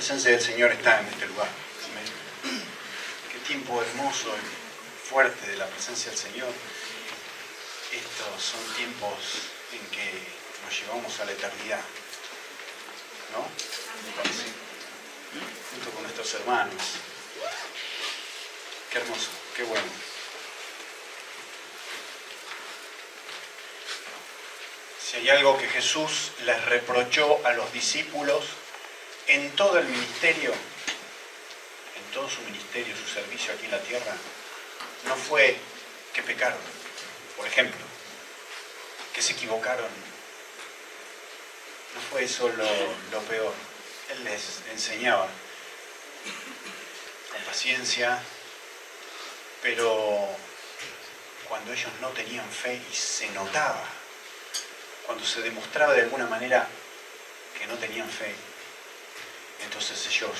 presencia del Señor está en este lugar. Amén. Qué tiempo hermoso y fuerte de la presencia del Señor. Estos son tiempos en que nos llevamos a la eternidad, ¿no? Sí. Junto con nuestros hermanos. Qué hermoso, qué bueno. Si hay algo que Jesús les reprochó a los discípulos en todo el ministerio, en todo su ministerio, su servicio aquí en la tierra, no fue que pecaron, por ejemplo, que se equivocaron. No fue eso lo peor. Él les enseñaba con paciencia, pero cuando ellos no tenían fe y se notaba, cuando se demostraba de alguna manera que no tenían fe, entonces ellos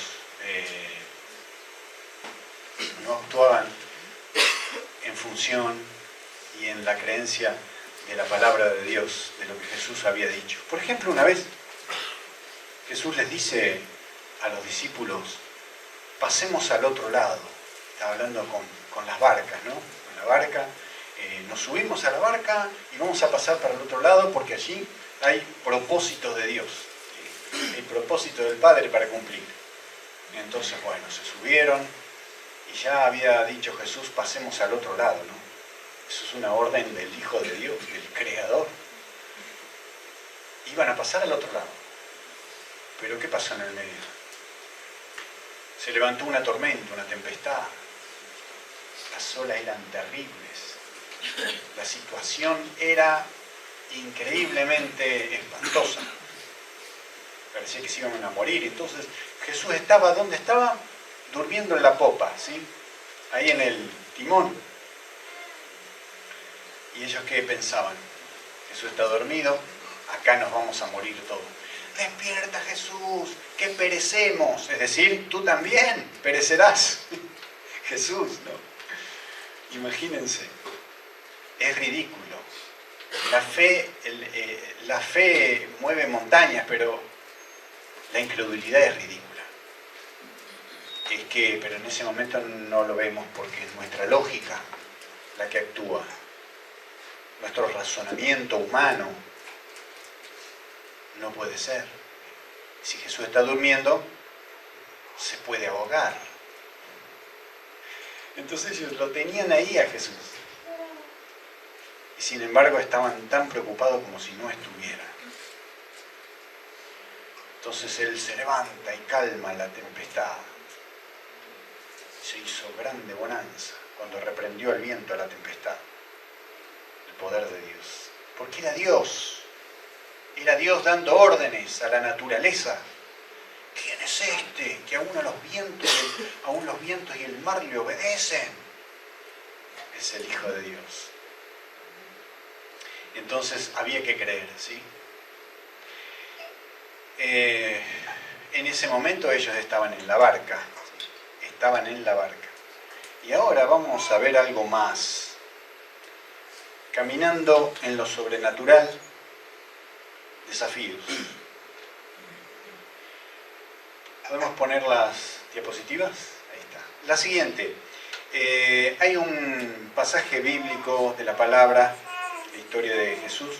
no actuaban en función y en la creencia de la palabra de Dios, de lo que Jesús había dicho. Por ejemplo, una vez Jesús les dice a los discípulos: pasemos al otro lado. Estaba hablando con las barcas, ¿no? Con la barca, nos subimos a la barca y vamos a pasar para el otro lado porque allí hay propósitos de Dios, el propósito del Padre para cumplir. Entonces, bueno, se subieron y ya había dicho Jesús: pasemos al otro lado, ¿no? Eso es una orden del Hijo de Dios, del Creador. Iban a pasar al otro lado. Pero ¿qué pasó en el medio? Se levantó una tormenta, una tempestad. Las olas eran terribles. La situación era increíblemente espantosa. Parecía que se iban a morir. Entonces Jesús estaba, ¿dónde estaba? Durmiendo en la popa, ¿sí? Ahí en el timón. ¿Y ellos qué pensaban? Jesús está dormido, acá nos vamos a morir todos. Despierta, Jesús, que perecemos. Es decir, tú también perecerás. Jesús, ¿no? Imagínense. Es ridículo. La fe mueve montañas, pero la incredulidad es ridícula. Pero en ese momento no lo vemos porque es nuestra lógica la que actúa. Nuestro razonamiento humano no puede ser. Si Jesús está durmiendo, se puede ahogar. Entonces ellos lo tenían ahí a Jesús. Y sin embargo estaban tan preocupados como si no estuviera. Entonces Él se levanta y calma la tempestad. Se hizo grande bonanza cuando reprendió el viento a la tempestad. El poder de Dios. Porque era Dios. Era Dios dando órdenes a la naturaleza. ¿Quién es este que aún los vientos y el mar le obedecen? Es el Hijo de Dios. Entonces había que creer, ¿sí? En ese momento ellos estaban en la barca. Estaban en la barca. Y ahora vamos a ver algo más. Caminando en lo sobrenatural, desafíos. ¿Podemos poner las diapositivas? Ahí está. La siguiente. Hay un pasaje bíblico de la palabra, la historia de Jesús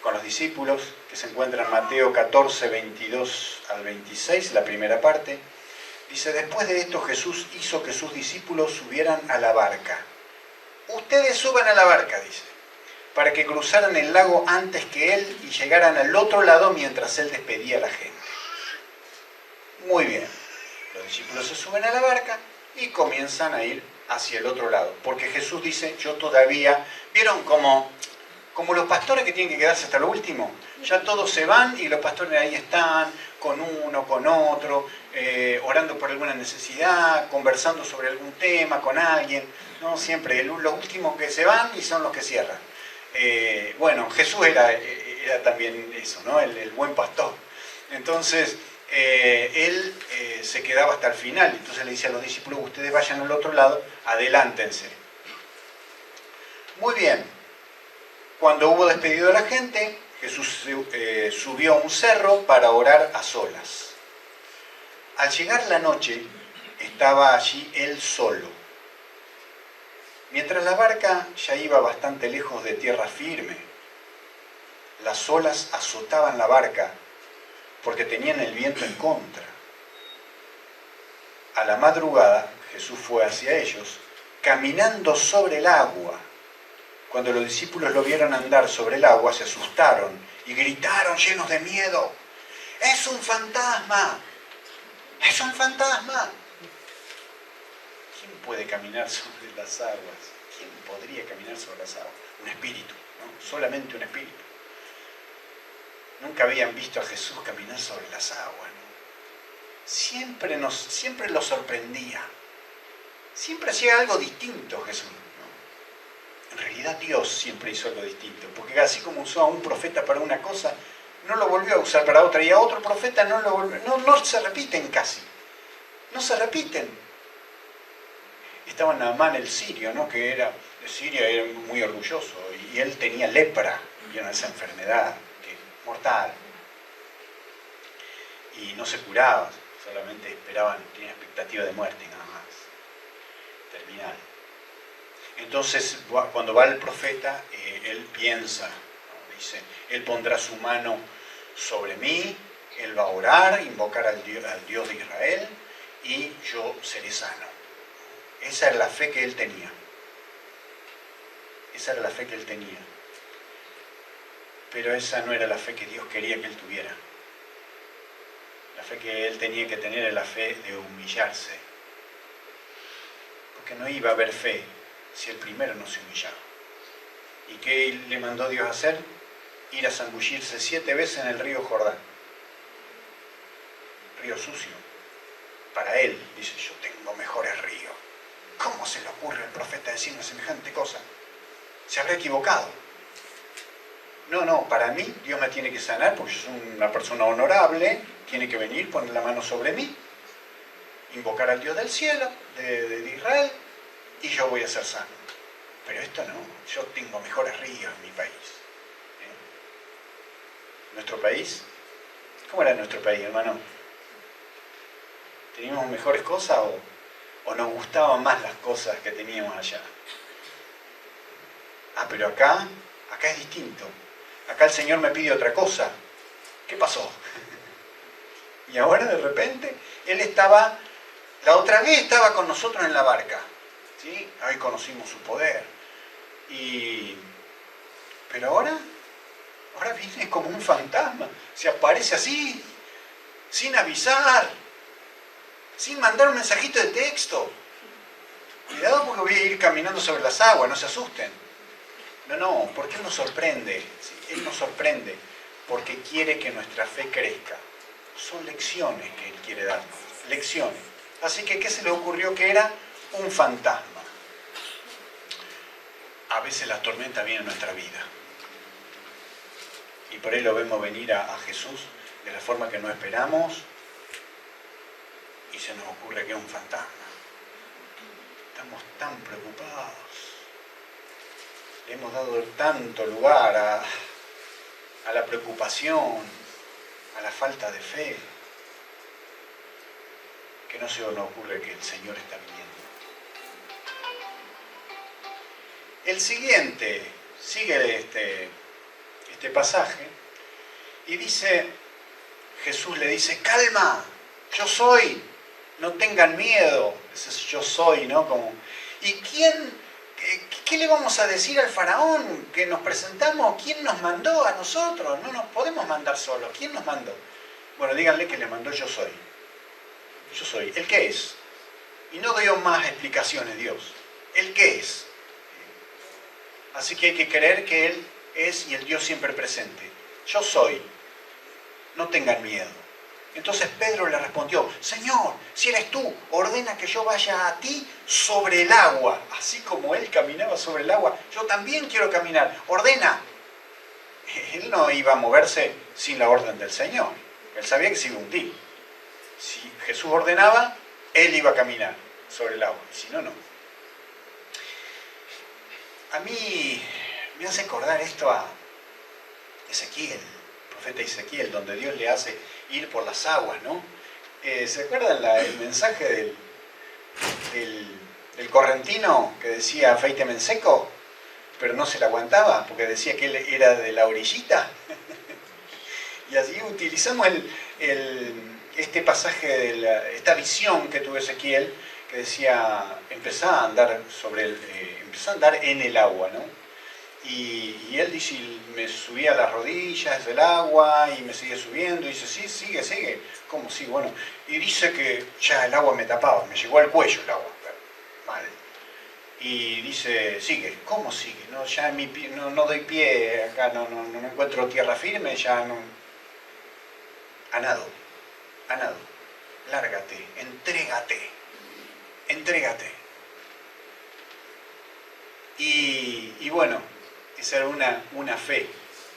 con los discípulos, que se encuentra en Mateo 14, 22 al 26, la primera parte. Dice: después de esto Jesús hizo que sus discípulos subieran a la barca. Ustedes suban a la barca, dice, para que cruzaran el lago antes que Él y llegaran al otro lado mientras Él despedía a la gente. Muy bien. Los discípulos se suben a la barca y comienzan a ir hacia el otro lado. Porque Jesús dice: yo todavía... ¿Vieron como los pastores que tienen que quedarse hasta lo último? Ya todos se van y los pastores ahí están, con uno, con otro, orando por alguna necesidad, conversando sobre algún tema con alguien. No, siempre los últimos que se van y son los que cierran. Bueno, Jesús era también eso, ¿no? El buen pastor. Entonces, Él se quedaba hasta el final. Entonces le dice a los discípulos: ustedes vayan al otro lado, adelántense. Muy bien. Cuando hubo despedido a la gente, Jesús subió a un cerro para orar a solas. Al llegar la noche, estaba allí él solo. Mientras la barca ya iba bastante lejos de tierra firme, las olas azotaban la barca porque tenían el viento en contra. A la madrugada, Jesús fue hacia ellos, caminando sobre el agua. Cuando los discípulos lo vieron andar sobre el agua, se asustaron y gritaron llenos de miedo: ¡Es un fantasma! ¡Es un fantasma! ¿Quién puede caminar sobre las aguas? ¿Quién podría caminar sobre las aguas? Un espíritu, ¿no? Solamente un espíritu. Nunca habían visto a Jesús caminar sobre las aguas, ¿no? Siempre lo sorprendía. Siempre hacía algo distinto Jesús, ¿no? En realidad Dios siempre hizo algo distinto, porque así como usó a un profeta para una cosa, no lo volvió a usar para otra, y a otro profeta no se repiten casi. No se repiten. Estaba Naamán el sirio, ¿no? Que era de Siria, era muy orgulloso, y él tenía lepra, y era esa enfermedad mortal. Y no se curaba, solamente tenía expectativa de muerte y nada más. Terminal. Entonces, cuando va el profeta, él piensa, ¿no? Dice, él pondrá su mano sobre mí, él va a orar, invocar al Dios de Israel, y yo seré sano. Esa era la fe que él tenía. Esa era la fe que él tenía. Pero esa no era la fe que Dios quería que él tuviera. La fe que él tenía que tener era la fe de humillarse. Porque no iba a haber fe si el primero no se humillaba. ¿Y qué le mandó Dios a hacer? Ir a zambullirse 7 veces en el río Jordán. Río sucio. Para él, dice, yo tengo mejores ríos. ¿Cómo se le ocurre al profeta decirme semejante cosa? Se habrá equivocado. No, para mí Dios me tiene que sanar porque yo soy una persona honorable, tiene que venir, poner la mano sobre mí, invocar al Dios del cielo, de Israel, y yo voy a ser sano. Pero esto no, yo tengo mejores ríos en mi país. ¿Nuestro país? ¿Cómo era nuestro país, hermano? ¿Teníamos mejores cosas o nos gustaban más las cosas que teníamos allá? Pero acá es distinto. Acá el Señor me pide otra cosa. ¿Qué pasó? Y ahora de repente, la otra vez estaba con nosotros en la barca. ¿Sí? Ahí conocimos su poder. Pero ahora viene como un fantasma. Se aparece así, sin avisar, sin mandar un mensajito de texto. Cuidado porque voy a ir caminando sobre las aguas, no se asusten. No, porque Él nos sorprende. ¿Sí? Él nos sorprende porque quiere que nuestra fe crezca. Son lecciones que Él quiere darnos. Lecciones. Así que, ¿qué se le ocurrió que era? Un fantasma. A veces la tormenta viene en nuestra vida. Y por ahí lo vemos venir a Jesús de la forma que no esperamos. Y se nos ocurre que es un fantasma. Estamos tan preocupados. Le hemos dado tanto lugar a la preocupación, a la falta de fe, que no se nos ocurre que el Señor está viniendo. El siguiente, sigue este pasaje, y dice, Jesús le dice, calma, yo soy, no tengan miedo, ese es yo soy, ¿no? ¿Y qué le vamos a decir al faraón que nos presentamos? ¿Quién nos mandó a nosotros? No nos podemos mandar solos. ¿Quién nos mandó? Bueno, díganle que le mandó yo soy. Yo soy. ¿El qué es? Y no doy más explicaciones, Dios. ¿El qué es? Así que hay que creer que Él es y el Dios siempre presente. Yo soy. No tengan miedo. Entonces Pedro le respondió, Señor, si eres tú, ordena que yo vaya a ti sobre el agua. Así como él caminaba sobre el agua, yo también quiero caminar. Ordena. Él no iba a moverse sin la orden del Señor. Él sabía que se iba a hundir. Si Jesús ordenaba, él iba a caminar sobre el agua. Si no, no. A mí me hace acordar esto a Ezequiel, el profeta Ezequiel, donde Dios le hace ir por las aguas, ¿no? ¿Se acuerdan el mensaje del correntino que decía afeíteme en seco? Pero no se la aguantaba porque decía que él era de la orillita. Y así utilizamos este pasaje, esta visión que tuvo Ezequiel, que decía, empezá a andar en el agua, ¿no? Y él dice, me subía a las rodillas del agua y me sigue subiendo, y dice, sí, sigue. ¿Cómo sí? Bueno, y dice que ya el agua me tapaba, me llegó al cuello el agua, mal. Y dice, sigue. ¿Cómo sigue? No, ya en mi pie, no doy pie acá, no encuentro tierra firme, ya no. A nado, lárgate, entrégate. Y bueno, esa era una fe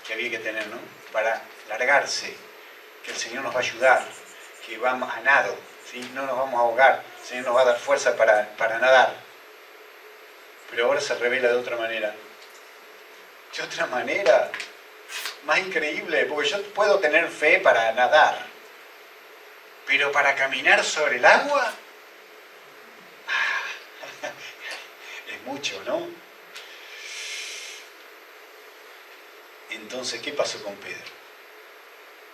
que había que tener, ¿no? Para largarse, que el Señor nos va a ayudar, que vamos a nado, ¿sí? No nos vamos a ahogar, el Señor nos va a dar fuerza para nadar. Pero ahora se revela de otra manera. De otra manera, más increíble, porque yo puedo tener fe para nadar, pero para caminar sobre el agua, es mucho, ¿no? Entonces, ¿qué pasó con Pedro?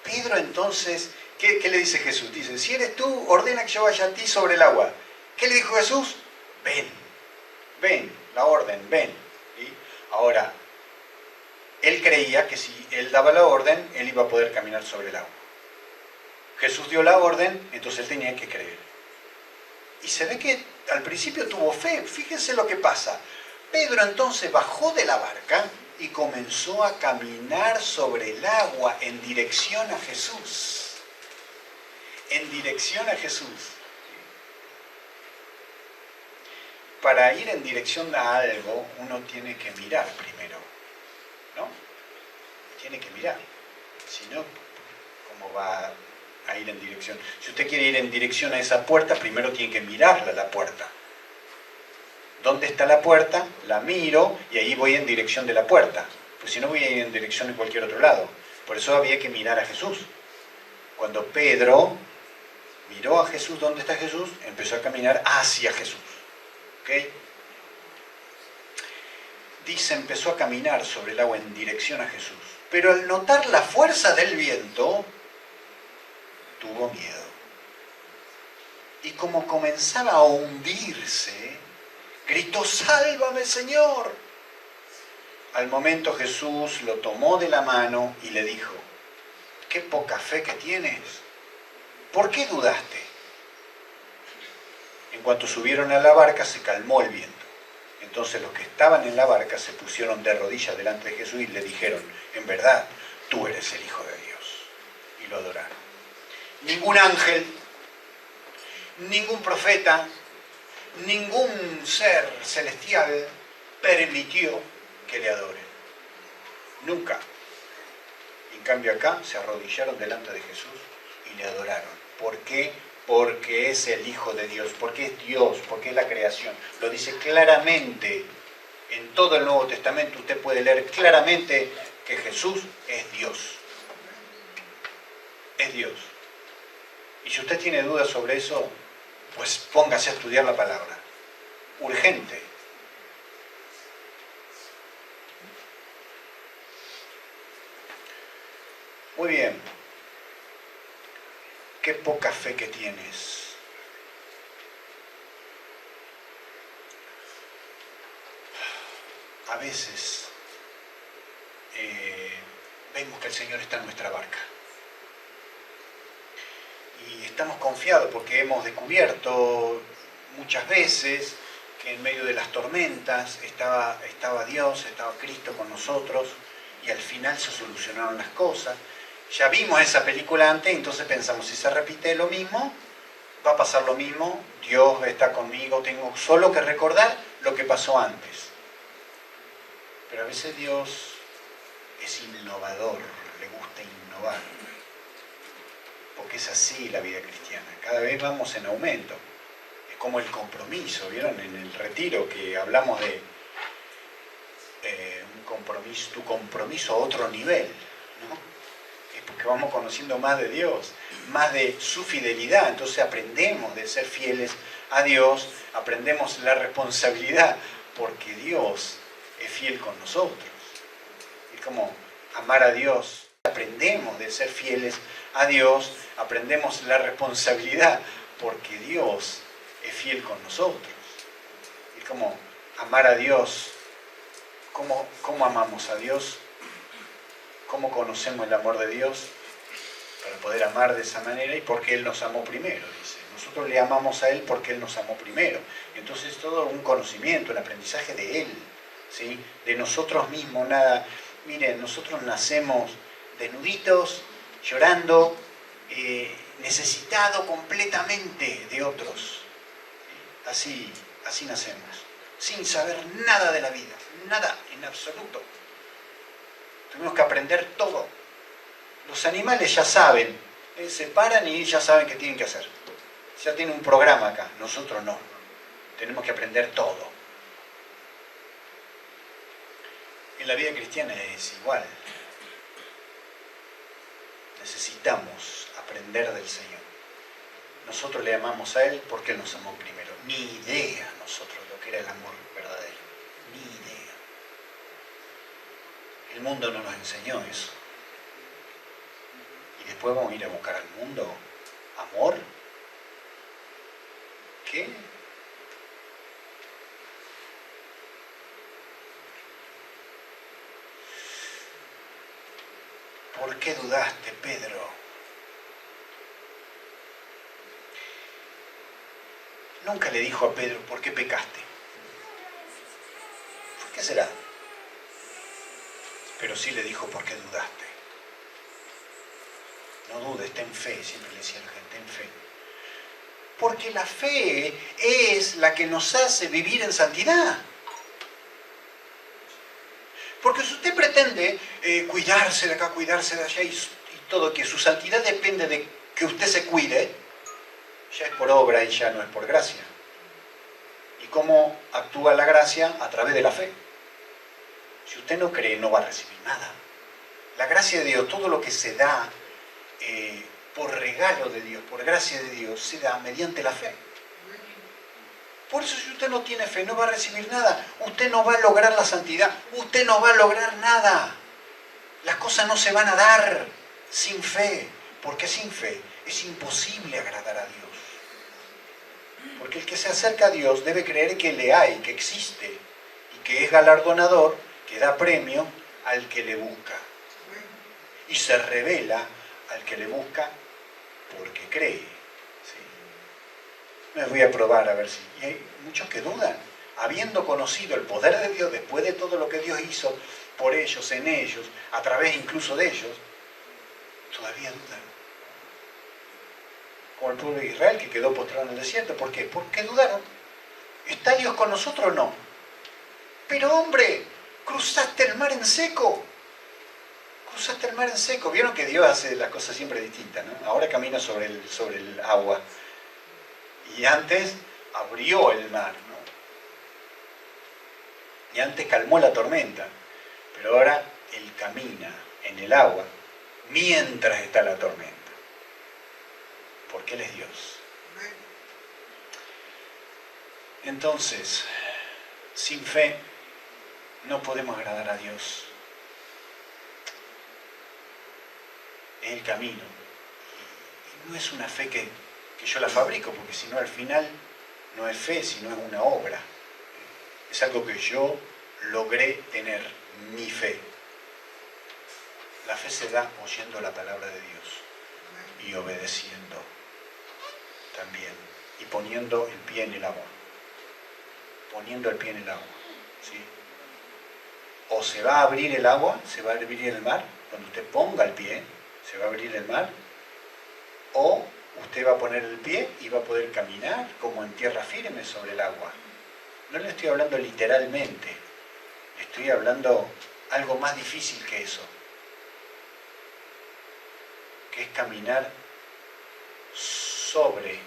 Pedro entonces, ¿qué le dice Jesús? Dice, si eres tú, ordena que yo vaya a ti sobre el agua. ¿Qué le dijo Jesús? Ven, la orden, ven. ¿Sí? Ahora, él creía que si él daba la orden, él iba a poder caminar sobre el agua. Jesús dio la orden, entonces él tenía que creer. Y se ve que al principio tuvo fe. Fíjense lo que pasa. Pedro entonces bajó de la barca y comenzó a caminar sobre el agua en dirección a Jesús. En dirección a Jesús. Para ir en dirección a algo, uno tiene que mirar primero, ¿no? Tiene que mirar. Si no, ¿cómo va a ir en dirección? Si usted quiere ir en dirección a esa puerta, primero tiene que mirarla la puerta. ¿Dónde está la puerta? La miro y ahí voy en dirección de la puerta. Pues si no, voy a ir en dirección de cualquier otro lado. Por eso había que mirar a Jesús. Cuando Pedro miró a Jesús, ¿dónde está Jesús? Empezó a caminar hacia Jesús. ¿Ok? Dice, empezó a caminar sobre el agua en dirección a Jesús. Pero al notar la fuerza del viento, tuvo miedo. Y como comenzaba a hundirse, gritó, ¡sálvame, Señor! Al momento Jesús lo tomó de la mano y le dijo, ¡qué poca fe que tienes! ¿Por qué dudaste? En cuanto subieron a la barca, se calmó el viento. Entonces los que estaban en la barca se pusieron de rodillas delante de Jesús y le dijeron, en verdad, tú eres el Hijo de Dios. Y lo adoraron. Ningún ángel, ningún profeta, ningún ser celestial permitió que le adoren. Nunca. En cambio acá se arrodillaron delante de Jesús y le adoraron. ¿Por qué? Porque es el Hijo de Dios, porque es Dios, porque es la creación. Lo dice claramente en todo el Nuevo Testamento. Usted puede leer claramente que Jesús es Dios. Es Dios. Y si usted tiene dudas sobre eso, pues póngase a estudiar la palabra. Urgente. Muy bien. Qué poca fe que tienes. A veces vemos que el Señor está en nuestra barca. Y estamos confiados porque hemos descubierto muchas veces que en medio de las tormentas estaba Dios, estaba Cristo con nosotros y al final se solucionaron las cosas. Ya vimos esa película antes, entonces pensamos, si se repite lo mismo, va a pasar lo mismo, Dios está conmigo, tengo solo que recordar lo que pasó antes. Pero a veces Dios es innovador, le gusta innovar. Porque es así la vida cristiana. Cada vez vamos en aumento. Es como el compromiso, ¿vieron? En el retiro que hablamos de tu compromiso a otro nivel, ¿no? Es porque vamos conociendo más de Dios, más de su fidelidad. Entonces aprendemos de ser fieles a Dios, aprendemos la responsabilidad, porque Dios es fiel con nosotros. Es como amar a Dios. Aprendemos de ser fieles a Dios, aprendemos la responsabilidad, porque Dios es fiel con nosotros. Es como amar a Dios. ¿Cómo amamos a Dios? ¿Cómo conocemos el amor de Dios? Para poder amar de esa manera, y porque Él nos amó primero, dice. Nosotros le amamos a Él porque Él nos amó primero. Entonces todo un conocimiento, un aprendizaje de Él, ¿sí? De nosotros mismos. Nada. Miren, nosotros nacemos desnuditos, llorando, necesitados completamente de otros. Así nacemos, sin saber nada de la vida, nada en absoluto. Tuvimos que aprender todo. Los animales ya saben, se paran y ya saben qué tienen que hacer. Ya tienen un programa acá, nosotros no. Tenemos que aprender todo. En la vida cristiana es igual. Necesitamos aprender del Señor. Nosotros le amamos a Él porque Él nos amó primero. Ni idea nosotros lo que era el amor verdadero. Ni idea. El mundo no nos enseñó eso. Y después vamos a ir a buscar al mundo amor. ¿Qué? ¿Por qué dudaste, Pedro? Nunca le dijo a Pedro, ¿por qué pecaste? ¿Por qué será? Pero sí le dijo, ¿por qué dudaste? No dudes, ten fe, siempre le decía a la gente, ten fe. Porque la fe es la que nos hace vivir en santidad. Porque si usted pretende cuidarse de acá, cuidarse de allá y todo, que su santidad depende de que usted se cuide, ya es por obra y ya no es por gracia. ¿Y cómo actúa la gracia? A través de la fe. Si usted no cree, no va a recibir nada. La gracia de Dios, todo lo que se da por regalo de Dios, por gracia de Dios, se da mediante la fe. Por eso si usted no tiene fe, no va a recibir nada. Usted no va a lograr la santidad. Usted no va a lograr nada. Las cosas no se van a dar sin fe. Porque sin fe es imposible agradar a Dios. Porque el que se acerca a Dios debe creer que le hay, que existe. Y que es galardonador, que da premio al que le busca. Y se revela al que le busca porque cree. Me voy a probar a ver si... Y hay muchos que dudan. Habiendo conocido el poder de Dios, después de todo lo que Dios hizo por ellos, en ellos, a través incluso de ellos, todavía dudan. Como el pueblo de Israel que quedó postrado en el desierto. ¿Por qué? Porque dudaron. ¿Está Dios con nosotros o no? Pero hombre, cruzaste el mar en seco. Cruzaste el mar en seco. Vieron que Dios hace las cosas siempre distintas, ¿no? Ahora camina sobre el agua. Y antes abrió el mar, ¿no? Y antes calmó la tormenta. Pero ahora Él camina en el agua mientras está la tormenta. Porque Él es Dios. Entonces, sin fe no podemos agradar a Dios. Es el camino. Y no es una fe que yo la fabrico, porque si no al final no es fe, sino es una obra. Es algo que yo logré tener, mi fe. La fe se da oyendo la palabra de Dios y obedeciendo también, y poniendo el pie en el agua. Poniendo el pie en el agua, ¿sí? O se va a abrir el agua, se va a abrir el mar, cuando usted ponga el pie, se va a abrir el mar, o usted va a poner el pie y va a poder caminar como en tierra firme sobre el agua. No le estoy hablando literalmente, le estoy hablando algo más difícil que eso, que es caminar sobre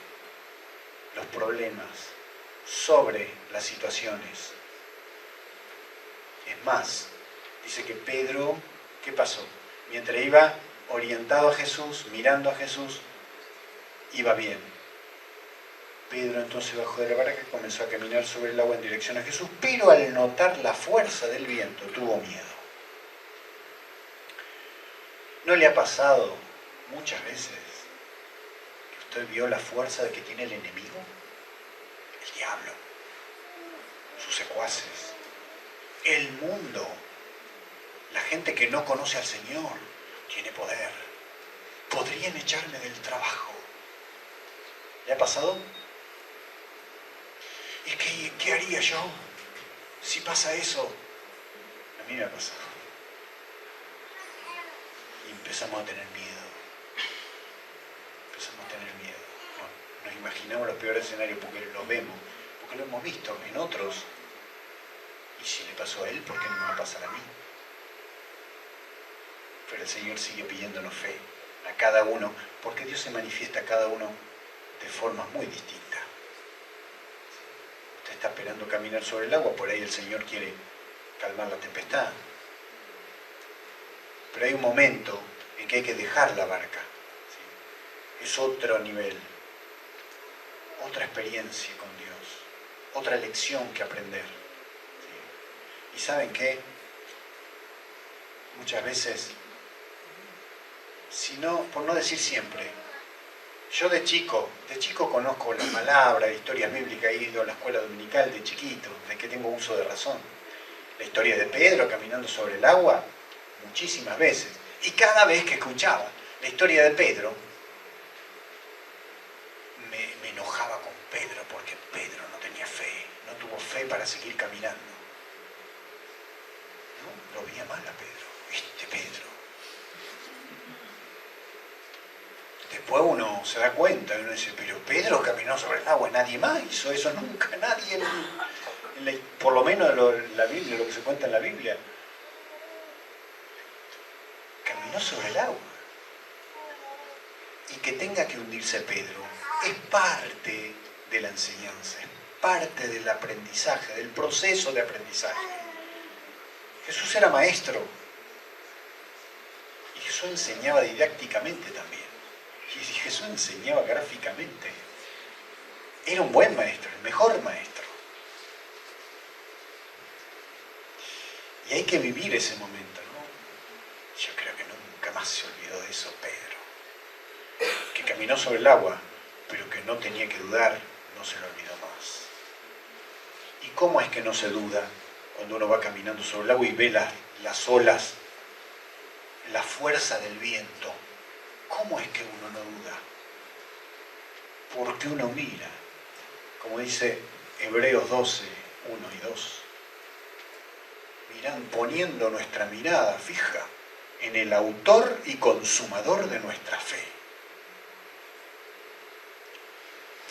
los problemas, sobre las situaciones. Es más, dice que Pedro, ¿qué pasó? Mientras iba orientado a Jesús, mirando a Jesús, iba bien. Pedro entonces bajó de la barca y comenzó a caminar sobre el agua en dirección a Jesús, pero al notar la fuerza del viento tuvo miedo. ¿No le ha pasado muchas veces que usted vio la fuerza que tiene el enemigo? El diablo, sus secuaces, el mundo, la gente que no conoce al Señor, tiene poder. Podrían echarme del trabajo. ¿Le ha pasado? ¿Y qué haría yo si pasa eso? A mí me ha pasado. Y empezamos a tener miedo. Empezamos a tener miedo. Nos imaginamos los peores escenarios porque los vemos, porque lo hemos visto en otros. Y si le pasó a él, ¿por qué no me va a pasar a mí? Pero el Señor sigue pidiéndonos fe a cada uno, porque Dios se manifiesta a cada uno de formas muy distintas. Usted está esperando caminar sobre el agua, por ahí el Señor quiere calmar la tempestad. Pero hay un momento en que hay que dejar la barca. ¿Sí? Es otro nivel, otra experiencia con Dios, otra lección que aprender. ¿Sí? ¿Y saben qué? Muchas veces, si no, por no decir siempre, yo de chico conozco la palabra, historias bíblicas, he ido a la escuela dominical de chiquito, de que tengo uso de razón. La historia de Pedro caminando sobre el agua, muchísimas veces. Y cada vez que escuchaba la historia de Pedro, me enojaba con Pedro, porque Pedro no tenía fe, no tuvo fe para seguir caminando. ¿No? Lo veía mal a Pedro, Pedro. Después uno se da cuenta y uno dice, pero Pedro caminó sobre el agua, nadie más hizo eso nunca, nadie, por lo menos la Biblia, lo que se cuenta en la Biblia, caminó sobre el agua. Y que tenga que hundirse Pedro es parte de la enseñanza, es parte del aprendizaje, del proceso de aprendizaje. Jesús era maestro y Jesús enseñaba didácticamente también. Y Jesús enseñaba gráficamente. Era un buen maestro, el mejor maestro. Y hay que vivir ese momento, ¿no? Yo creo que nunca más se olvidó de eso Pedro. Que caminó sobre el agua, pero que no tenía que dudar, no se lo olvidó más. ¿Y cómo es que no se duda cuando uno va caminando sobre el agua y ve las olas, la fuerza del viento? ¿Cómo es que uno no duda? Porque uno mira, como dice Hebreos 12, 1 y 2. Miran, poniendo nuestra mirada fija en el autor y consumador de nuestra fe.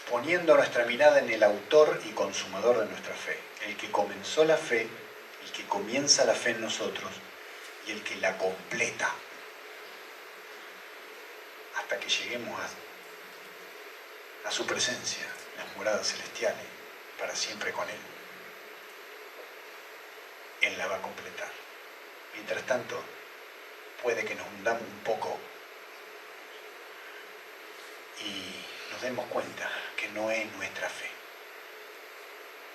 Poniendo nuestra mirada en el autor y consumador de nuestra fe. El que comenzó la fe, el que comienza la fe en nosotros y el que la completa. Hasta que lleguemos a su presencia, las moradas celestiales, para siempre con Él. Él la va a completar. Mientras tanto, puede que nos hundamos un poco y nos demos cuenta que no es nuestra fe,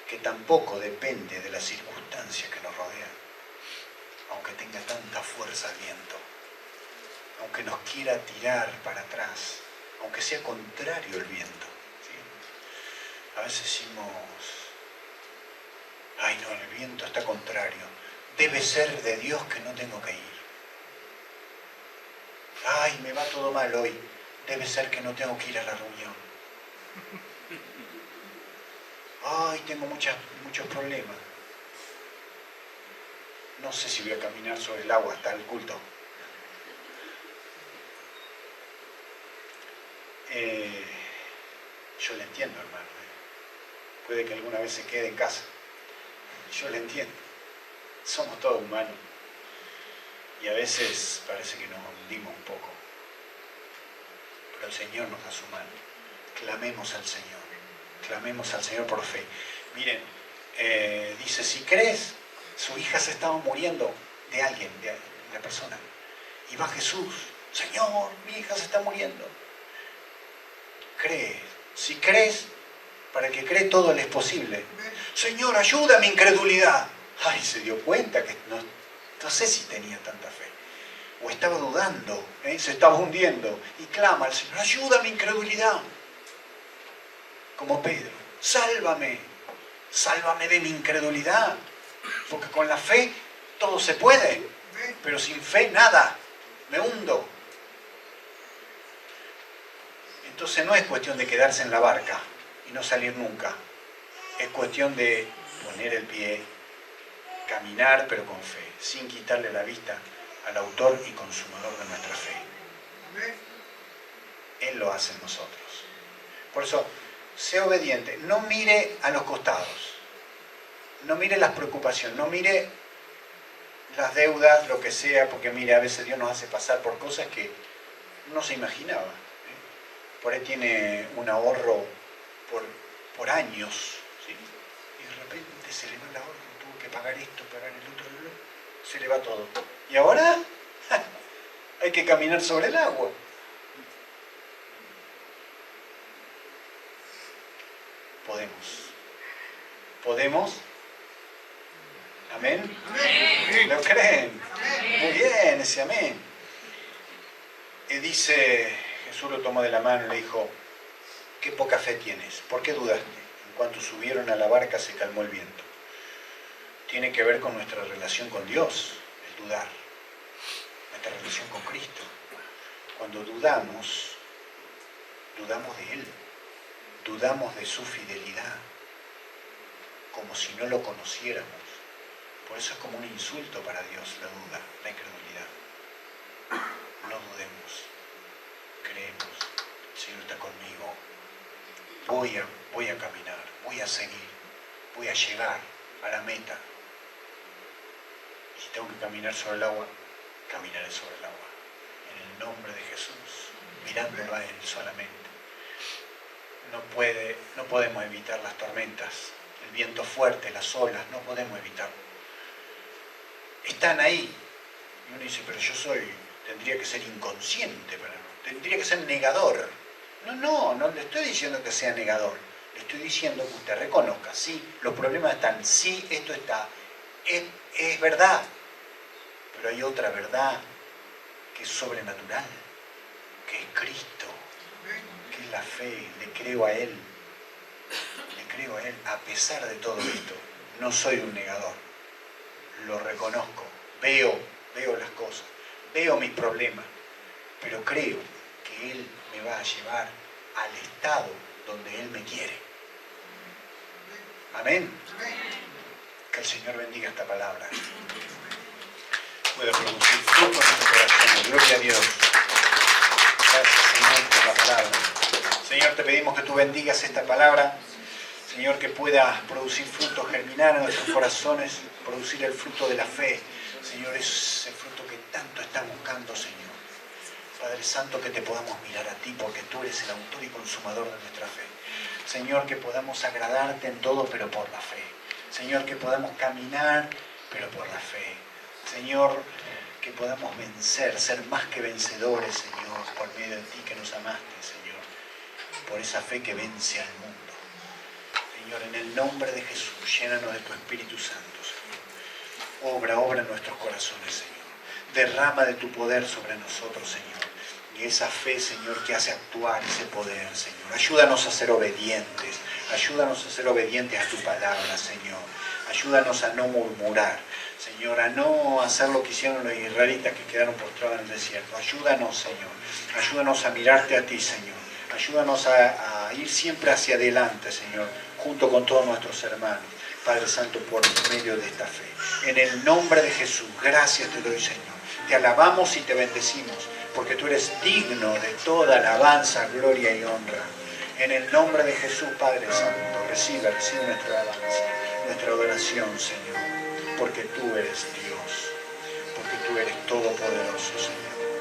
que tampoco depende de las circunstancias que nos rodean, aunque tenga tanta fuerza el viento, aunque nos quiera tirar para atrás, aunque sea contrario el viento. ¿Sí? A veces decimos, ay no, el viento está contrario, debe ser de Dios que no tengo que ir. Ay, me va todo mal hoy, debe ser que no tengo que ir a la reunión. Ay, tengo muchos problemas. No sé si voy a caminar sobre el agua hasta el culto. Yo le entiendo, hermano. Puede que alguna vez se quede en casa. Yo le entiendo. Somos todos humanos. Y a veces parece que nos hundimos un poco. Pero el Señor nos da su mano. Clamemos al Señor. Clamemos al Señor por fe. Miren, dice, si crees, su hija se estaba muriendo de alguien, de la persona. Y va Jesús Señor, mi hija se está muriendo. Cree. Si crees, para el que cree todo le es posible. Señor, ayuda a mi incredulidad. Ay, se dio cuenta que no sé si tenía tanta fe. O estaba dudando, se estaba hundiendo. Y clama al Señor, ayuda a mi incredulidad. Como Pedro, sálvame. Sálvame de mi incredulidad. Porque con la fe todo se puede. Pero sin fe nada. Me hundo. Entonces no es cuestión de quedarse en la barca y no salir nunca. Es cuestión de poner el pie, caminar pero con fe, sin quitarle la vista al autor y consumador de nuestra fe. Él lo hace en nosotros. Por eso, sé obediente. No mire a los costados. No mire las preocupaciones. No mire las deudas, lo que sea, porque mire, a veces Dios nos hace pasar por cosas que no se imaginaba. Por ahí tiene un ahorro por años, ¿sí? Y de repente se le va el ahorro, tuvo que pagar esto, pagar el otro, se le va todo. Y ahora hay que caminar sobre el agua. Podemos. ¿Amén? ¿Amén? ¿Lo creen? Amén. Muy bien, ese amén. Y dice, Jesús lo tomó de la mano y le dijo, qué poca fe tienes, ¿por qué dudaste? En cuanto subieron a la barca se calmó el viento. Tiene que ver con nuestra relación con Dios, el dudar, nuestra relación con Cristo. Cuando dudamos de Él, dudamos de su fidelidad, como si no lo conociéramos. Por eso es como un insulto para Dios la duda, la incredulidad. No dudemos, creemos, el Señor está conmigo, voy a caminar, voy a seguir, voy a llegar a la meta. Y si tengo que caminar sobre el agua, caminaré sobre el agua. En el nombre de Jesús, mirándolo a Él solamente. No podemos evitar las tormentas, el viento fuerte, las olas, no podemos evitarlo. Están ahí. Y uno dice, pero tendría que ser inconsciente, tendría que ser negador. No le estoy diciendo que sea negador. Le estoy diciendo que usted reconozca, sí, los problemas están, sí, esto está. Es verdad. Pero hay otra verdad que es sobrenatural, que es Cristo, que es la fe. Le creo a Él, a pesar de todo esto. No soy un negador, lo reconozco, veo las cosas, veo mis problemas, pero creo que Él me va a llevar al estado donde Él me quiere. Amén. Que el Señor bendiga esta palabra. Puede producir fruto en nuestro corazón. Gloria a Dios. Gracias, Señor, por la palabra. Señor, te pedimos que tú bendigas esta palabra. Señor, que pueda producir fruto, germinar en nuestros corazones, producir el fruto de la fe. Señor, ese fruto que tanto está buscando, Señor. Padre Santo, que te podamos mirar a ti, porque tú eres el autor y consumador de nuestra fe. Señor, que podamos agradarte en todo, pero por la fe. Señor, que podamos caminar, pero por la fe. Señor, que podamos vencer, ser más que vencedores, Señor, por medio de ti que nos amaste, Señor. Por esa fe que vence al mundo. Señor, en el nombre de Jesús, llénanos de tu Espíritu Santo, Señor. Obra en nuestros corazones, Señor. Derrama de tu poder sobre nosotros, Señor. Y esa fe, Señor, que hace actuar ese poder, Señor. Ayúdanos a ser obedientes. Ayúdanos a ser obedientes a tu palabra, Señor. Ayúdanos a no murmurar, Señor, a no hacer lo que hicieron los israelitas que quedaron postrados en el desierto. Ayúdanos, Señor. Ayúdanos a mirarte a ti, Señor. Ayúdanos a ir siempre hacia adelante, Señor, junto con todos nuestros hermanos. Padre Santo, por medio de esta fe. En el nombre de Jesús, gracias te doy, Señor. Te alabamos y te bendecimos, porque tú eres digno de toda alabanza, gloria y honra. En el nombre de Jesús, Padre Santo, recibe nuestra alabanza, nuestra adoración, Señor, porque tú eres Dios, porque tú eres todopoderoso, Señor.